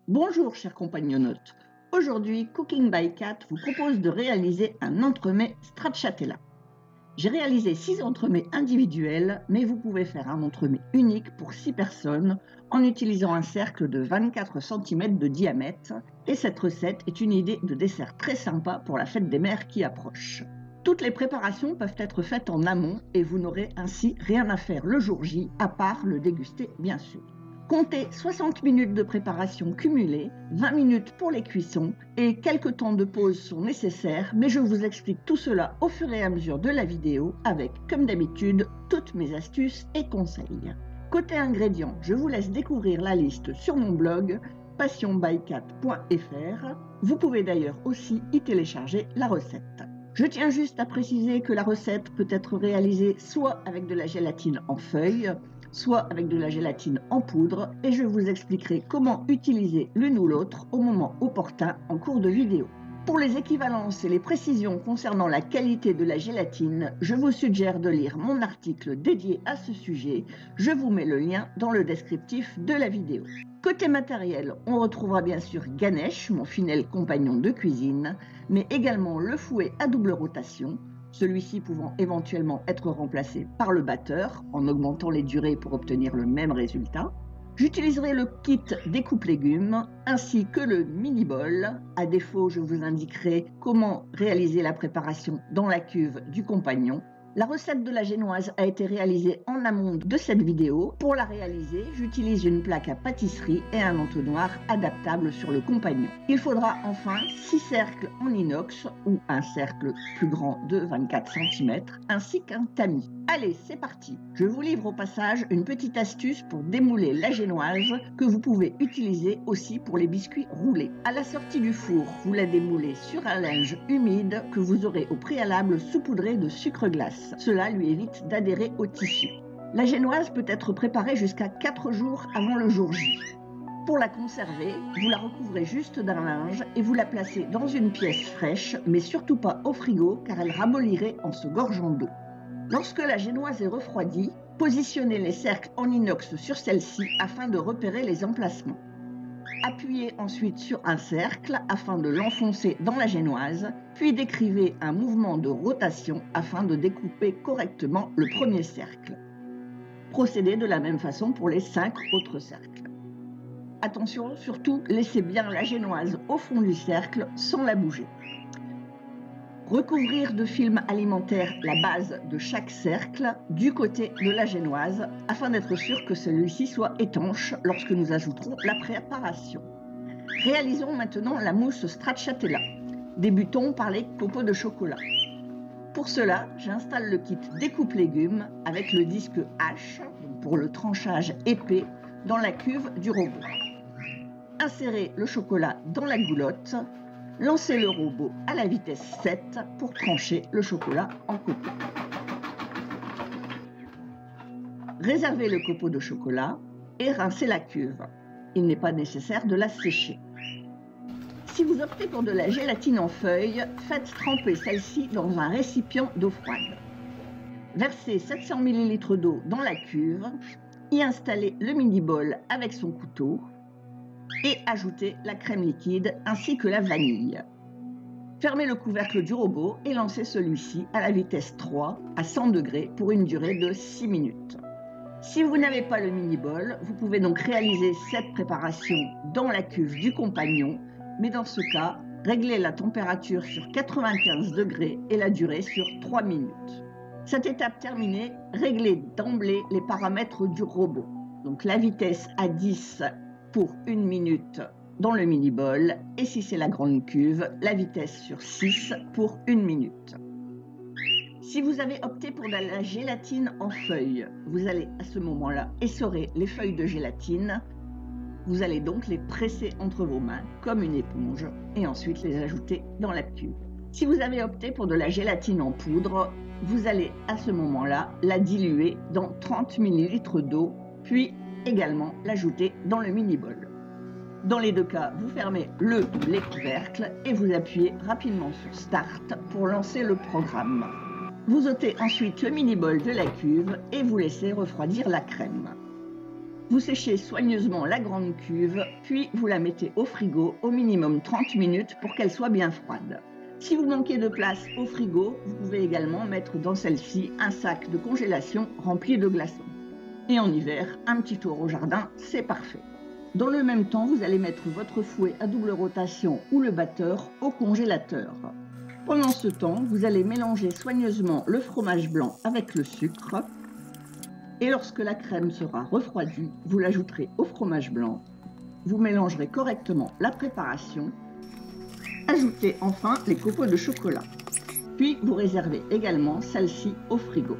Bonjour chers compagnonnotes. Aujourd'hui, Cooking by Kat vous propose de réaliser un entremets stracciatella. J'ai réalisé 6 entremets individuels, mais vous pouvez faire un entremets unique pour 6 personnes en utilisant un cercle de 24 cm de diamètre. Et cette recette est une idée de dessert très sympa pour la fête des mères qui approche. Toutes les préparations peuvent être faites en amont et vous n'aurez ainsi rien à faire le jour J, à part le déguster bien sûr. Comptez 60 minutes de préparation cumulée, 20 minutes pour les cuissons et quelques temps de pause sont nécessaires, mais je vous explique tout cela au fur et à mesure de la vidéo avec, comme d'habitude, toutes mes astuces et conseils. Côté ingrédients, je vous laisse découvrir la liste sur mon blog passionbykat.fr. Vous pouvez d'ailleurs aussi y télécharger la recette. Je tiens juste à préciser que la recette peut être réalisée soit avec de la gélatine en feuilles, soit avec de la gélatine en poudre, et je vous expliquerai comment utiliser l'une ou l'autre au moment opportun en cours de vidéo. Pour les équivalences et les précisions concernant la qualité de la gélatine, je vous suggère de lire mon article dédié à ce sujet. Je vous mets le lien dans le descriptif de la vidéo. Côté matériel, on retrouvera bien sûr Ganesh, mon fidèle compagnon de cuisine, mais également le fouet à double rotation, celui-ci pouvant éventuellement être remplacé par le batteur en augmentant les durées pour obtenir le même résultat. J'utiliserai le kit découpe légumes ainsi que le mini bol. À défaut, je vous indiquerai comment réaliser la préparation dans la cuve du compagnon. La recette de la génoise a été réalisée en amont de cette vidéo. Pour la réaliser, j'utilise une plaque à pâtisserie et un entonnoir adaptable sur le compagnon. Il faudra enfin 6 cercles en inox ou un cercle plus grand de 24 cm ainsi qu'un tamis. Allez, c'est parti! Je vous livre au passage une petite astuce pour démouler la génoise que vous pouvez utiliser aussi pour les biscuits roulés. À la sortie du four, vous la démoulez sur un linge humide que vous aurez au préalable saupoudré de sucre glace. Cela lui évite d'adhérer au tissu. La génoise peut être préparée jusqu'à 4 jours avant le jour J. Pour la conserver, vous la recouvrez juste d'un linge et vous la placez dans une pièce fraîche, mais surtout pas au frigo car elle ramollirait en se gorgeant d'eau. Lorsque la génoise est refroidie, positionnez les cercles en inox sur celle-ci afin de repérer les emplacements. Appuyez ensuite sur un cercle afin de l'enfoncer dans la génoise, puis décrivez un mouvement de rotation afin de découper correctement le premier cercle. Procédez de la même façon pour les 5 autres cercles. Attention, surtout, laissez bien la génoise au fond du cercle sans la bouger. Recouvrir de film alimentaire la base de chaque cercle du côté de la génoise afin d'être sûr que celui-ci soit étanche lorsque nous ajouterons la préparation. Réalisons maintenant la mousse stracciatella. Débutons par les copeaux de chocolat. Pour cela, j'installe le kit découpe légumes avec le disque H pour le tranchage épais dans la cuve du robot. Insérez le chocolat dans la goulotte. Lancez le robot à la vitesse 7 pour trancher le chocolat en copeaux. Réservez le copeau de chocolat et rincez la cuve. Il n'est pas nécessaire de la sécher. Si vous optez pour de la gélatine en feuilles, faites tremper celle-ci dans un récipient d'eau froide. Versez 700 ml d'eau dans la cuve, y installez le mini-bol avec son couteau, et ajoutez la crème liquide ainsi que la vanille. Fermez le couvercle du robot et lancez celui-ci à la vitesse 3 à 100 degrés pour une durée de 6 minutes. Si vous n'avez pas le mini-bol, vous pouvez donc réaliser cette préparation dans la cuve du compagnon, mais dans ce cas, réglez la température sur 95 degrés et la durée sur 3 minutes. Cette étape terminée, réglez d'emblée les paramètres du robot. Donc la vitesse à 10 pour 1 minute dans le mini-bol et si c'est la grande cuve, la vitesse sur 6 pour 1 minute. Si vous avez opté pour de la gélatine en feuilles, vous allez à ce moment-là essorer les feuilles de gélatine. Vous allez donc les presser entre vos mains comme une éponge et ensuite les ajouter dans la cuve. Si vous avez opté pour de la gélatine en poudre, vous allez à ce moment-là la diluer dans 30 ml d'eau, puis également l'ajouter dans le mini-bol. Dans les deux cas, vous fermez le ou les couvercles et vous appuyez rapidement sur Start pour lancer le programme. Vous ôtez ensuite le mini-bol de la cuve et vous laissez refroidir la crème. Vous séchez soigneusement la grande cuve, puis vous la mettez au frigo au minimum 30 minutes pour qu'elle soit bien froide. Si vous manquez de place au frigo, vous pouvez également mettre dans celle-ci un sac de congélation rempli de glaçons. Et en hiver, un petit tour au jardin, c'est parfait. Dans le même temps, vous allez mettre votre fouet à double rotation ou le batteur au congélateur. Pendant ce temps, vous allez mélanger soigneusement le fromage blanc avec le sucre. Et lorsque la crème sera refroidie, vous l'ajouterez au fromage blanc. Vous mélangerez correctement la préparation. Ajoutez enfin les copeaux de chocolat. Puis vous réservez également celle-ci au frigo.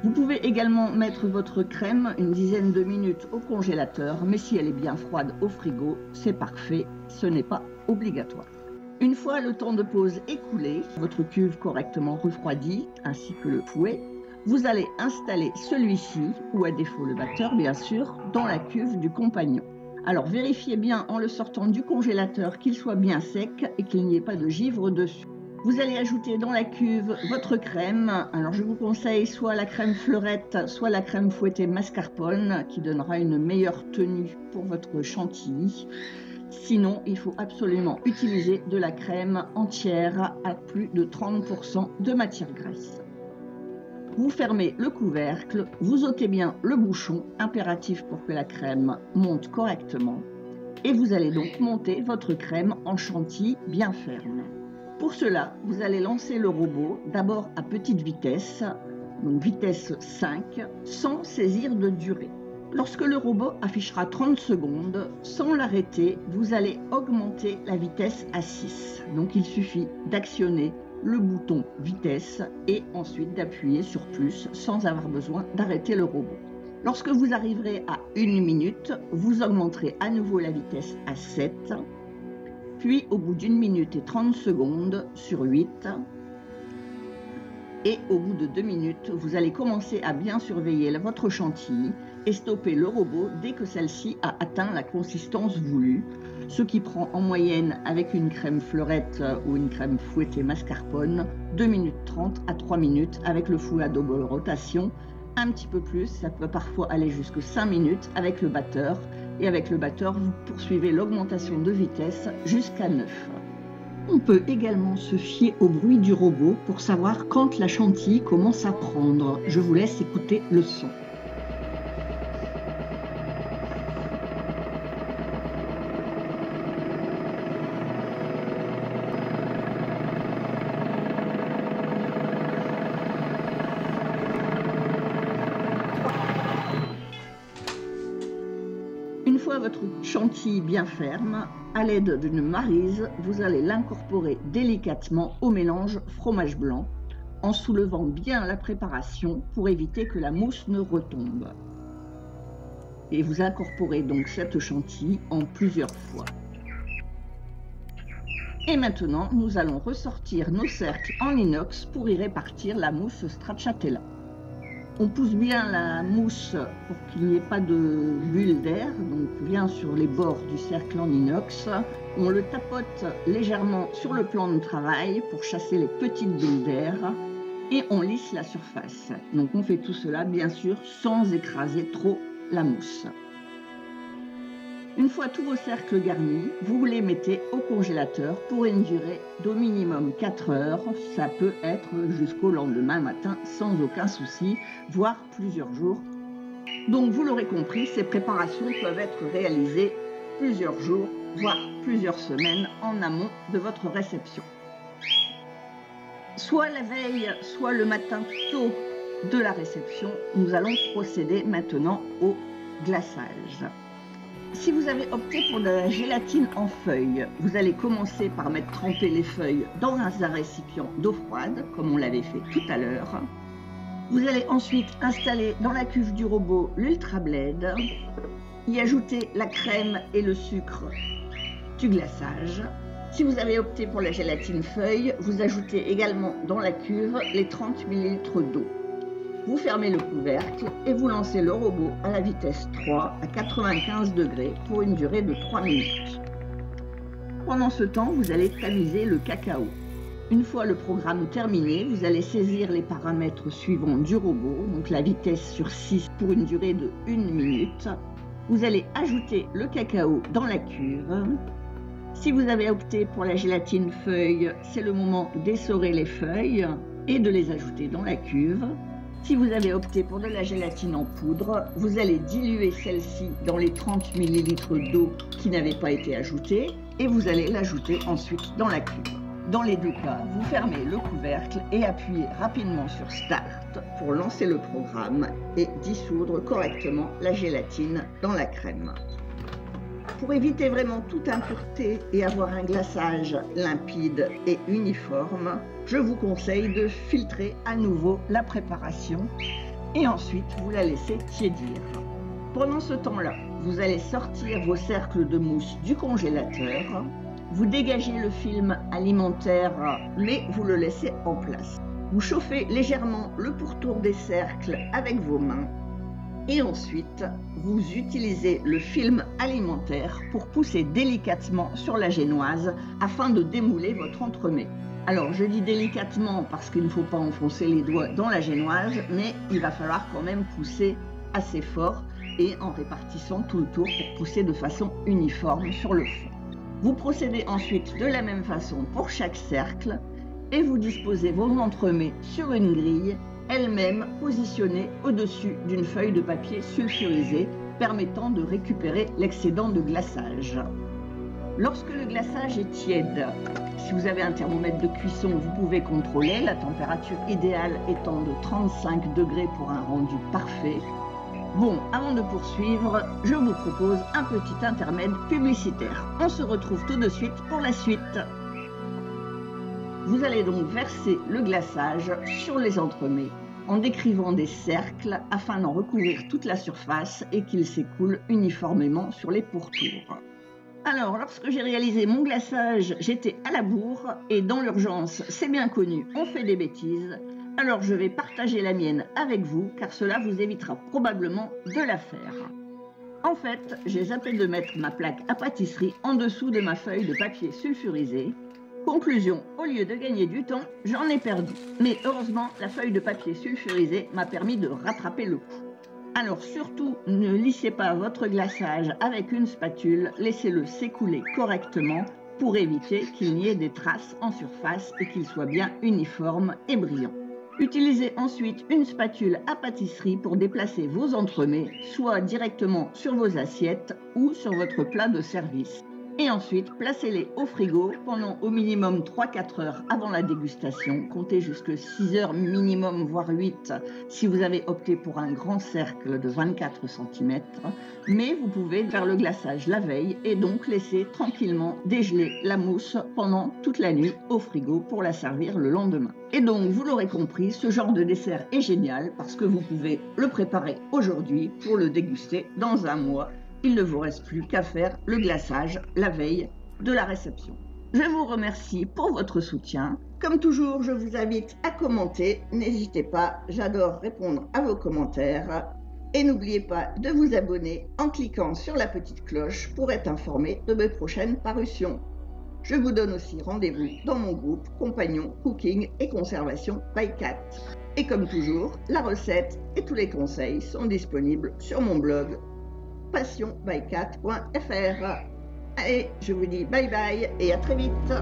Vous pouvez également mettre votre crème une dizaine de minutes au congélateur, mais si elle est bien froide au frigo, c'est parfait, ce n'est pas obligatoire. Une fois le temps de pause écoulé, votre cuve correctement refroidie, ainsi que le fouet, vous allez installer celui-ci, ou à défaut le batteur bien sûr, dans la cuve du compagnon. Alors vérifiez bien en le sortant du congélateur qu'il soit bien sec et qu'il n'y ait pas de givre dessus. Vous allez ajouter dans la cuve votre crème. Alors je vous conseille soit la crème fleurette, soit la crème fouettée mascarpone qui donnera une meilleure tenue pour votre chantilly. Sinon, il faut absolument utiliser de la crème entière à plus de 30% de matière grasse. Vous fermez le couvercle, vous ôtez bien le bouchon, impératif pour que la crème monte correctement. Et vous allez donc monter votre crème en chantilly bien ferme. Pour cela, vous allez lancer le robot d'abord à petite vitesse, donc vitesse 5, sans saisir de durée. Lorsque le robot affichera 30 secondes, sans l'arrêter, vous allez augmenter la vitesse à 6. Donc il suffit d'actionner le bouton vitesse et ensuite d'appuyer sur plus sans avoir besoin d'arrêter le robot. Lorsque vous arriverez à 1 minute, vous augmenterez à nouveau la vitesse à 7. Puis au bout d'1 minute et 30 secondes sur 8, et au bout de 2 minutes, vous allez commencer à bien surveiller votre chantilly et stopper le robot dès que celle-ci a atteint la consistance voulue, ce qui prend en moyenne avec une crème fleurette ou une crème fouettée mascarpone 2 minutes 30 à 3 minutes avec le fouet à double rotation, un petit peu plus, ça peut parfois aller jusqu'à 5 minutes avec le batteur. Et avec le batteur, vous poursuivez l'augmentation de vitesse jusqu'à 9. On peut également se fier au bruit du robot pour savoir quand la chantilly commence à prendre. Je vous laisse écouter le son. Une fois votre chantilly bien ferme, à l'aide d'une maryse, vous allez l'incorporer délicatement au mélange fromage blanc en soulevant bien la préparation pour éviter que la mousse ne retombe. Et vous incorporez donc cette chantilly en plusieurs fois. Et maintenant, nous allons ressortir nos cercles en inox pour y répartir la mousse stracciatella. On pousse bien la mousse pour qu'il n'y ait pas de bulle d'air, donc bien sur les bords du cercle en inox. On le tapote légèrement sur le plan de travail pour chasser les petites bulles d'air et on lisse la surface. Donc on fait tout cela bien sûr sans écraser trop la mousse. Une fois tous vos cercles garnis, vous les mettez au congélateur pour une durée d'au minimum 4 heures. Ça peut être jusqu'au lendemain matin sans aucun souci, voire plusieurs jours. Donc vous l'aurez compris, ces préparations peuvent être réalisées plusieurs jours, voire plusieurs semaines en amont de votre réception. Soit la veille, soit le matin tôt de la réception, nous allons procéder maintenant au glaçage. Si vous avez opté pour de la gélatine en feuilles, vous allez commencer par mettre tremper les feuilles dans un récipient d'eau froide, comme on l'avait fait tout à l'heure. Vous allez ensuite installer dans la cuve du robot l'Ultra Blade, y ajouter la crème et le sucre du glaçage. Si vous avez opté pour la gélatine feuille, vous ajoutez également dans la cuve les 30 ml d'eau. Vous fermez le couvercle et vous lancez le robot à la vitesse 3 à 95 degrés pour une durée de 3 minutes. Pendant ce temps, vous allez tamiser le cacao. Une fois le programme terminé, vous allez saisir les paramètres suivants du robot, donc la vitesse sur 6 pour une durée de 1 minute. Vous allez ajouter le cacao dans la cuve. Si vous avez opté pour la gélatine feuille, c'est le moment d'essorer les feuilles et de les ajouter dans la cuve. Si vous avez opté pour de la gélatine en poudre, vous allez diluer celle-ci dans les 30 ml d'eau qui n'avaient pas été ajoutée et vous allez l'ajouter ensuite dans la cuve. Dans les deux cas, vous fermez le couvercle et appuyez rapidement sur Start pour lancer le programme et dissoudre correctement la gélatine dans la crème. Pour éviter vraiment toute impureté et avoir un glaçage limpide et uniforme, je vous conseille de filtrer à nouveau la préparation et ensuite vous la laissez tiédir. Pendant ce temps-là, vous allez sortir vos cercles de mousse du congélateur, vous dégagez le film alimentaire mais vous le laissez en place. Vous chauffez légèrement le pourtour des cercles avec vos mains. Et ensuite, vous utilisez le film alimentaire pour pousser délicatement sur la génoise afin de démouler votre entremets. Alors, je dis délicatement parce qu'il ne faut pas enfoncer les doigts dans la génoise, mais il va falloir quand même pousser assez fort et en répartissant tout le tour pour pousser de façon uniforme sur le fond. Vous procédez ensuite de la même façon pour chaque cercle et vous disposez vos entremets sur une grille elle-même positionnée au-dessus d'une feuille de papier sulfurisé permettant de récupérer l'excédent de glaçage. Lorsque le glaçage est tiède, si vous avez un thermomètre de cuisson, vous pouvez contrôler, la température idéale étant de 35 degrés pour un rendu parfait. Bon, avant de poursuivre, je vous propose un petit intermède publicitaire. On se retrouve tout de suite pour la suite. Vous allez donc verser le glaçage sur les entremets en décrivant des cercles afin d'en recouvrir toute la surface et qu'il s'écoule uniformément sur les pourtours. Alors, lorsque j'ai réalisé mon glaçage, j'étais à la bourre et dans l'urgence, c'est bien connu, on fait des bêtises. Alors, je vais partager la mienne avec vous car cela vous évitera probablement de la faire. En fait, j'ai zappé de mettre ma plaque à pâtisserie en dessous de ma feuille de papier sulfurisé. Conclusion, au lieu de gagner du temps, j'en ai perdu. Mais heureusement, la feuille de papier sulfurisé m'a permis de rattraper le coup. Alors surtout, ne lissez pas votre glaçage avec une spatule, laissez-le s'écouler correctement pour éviter qu'il n'y ait des traces en surface et qu'il soit bien uniforme et brillant. Utilisez ensuite une spatule à pâtisserie pour déplacer vos entremets, soit directement sur vos assiettes ou sur votre plat de service. Et ensuite, placez-les au frigo pendant au minimum 3-4 heures avant la dégustation. Comptez jusque 6 heures minimum, voire 8 si vous avez opté pour un grand cercle de 24 cm. Mais vous pouvez faire le glaçage la veille et donc laisser tranquillement dégeler la mousse pendant toute la nuit au frigo pour la servir le lendemain. Et donc, vous l'aurez compris, ce genre de dessert est génial parce que vous pouvez le préparer aujourd'hui pour le déguster dans un mois. Il ne vous reste plus qu'à faire le glaçage la veille de la réception. Je vous remercie pour votre soutien. Comme toujours, je vous invite à commenter. N'hésitez pas, j'adore répondre à vos commentaires. Et n'oubliez pas de vous abonner en cliquant sur la petite cloche pour être informé de mes prochaines parutions. Je vous donne aussi rendez-vous dans mon groupe Compagnons Cooking et Conservation by Kat. Et comme toujours, la recette et tous les conseils sont disponibles sur mon blog passionbykat.fr. Allez, je vous dis bye bye et à très vite.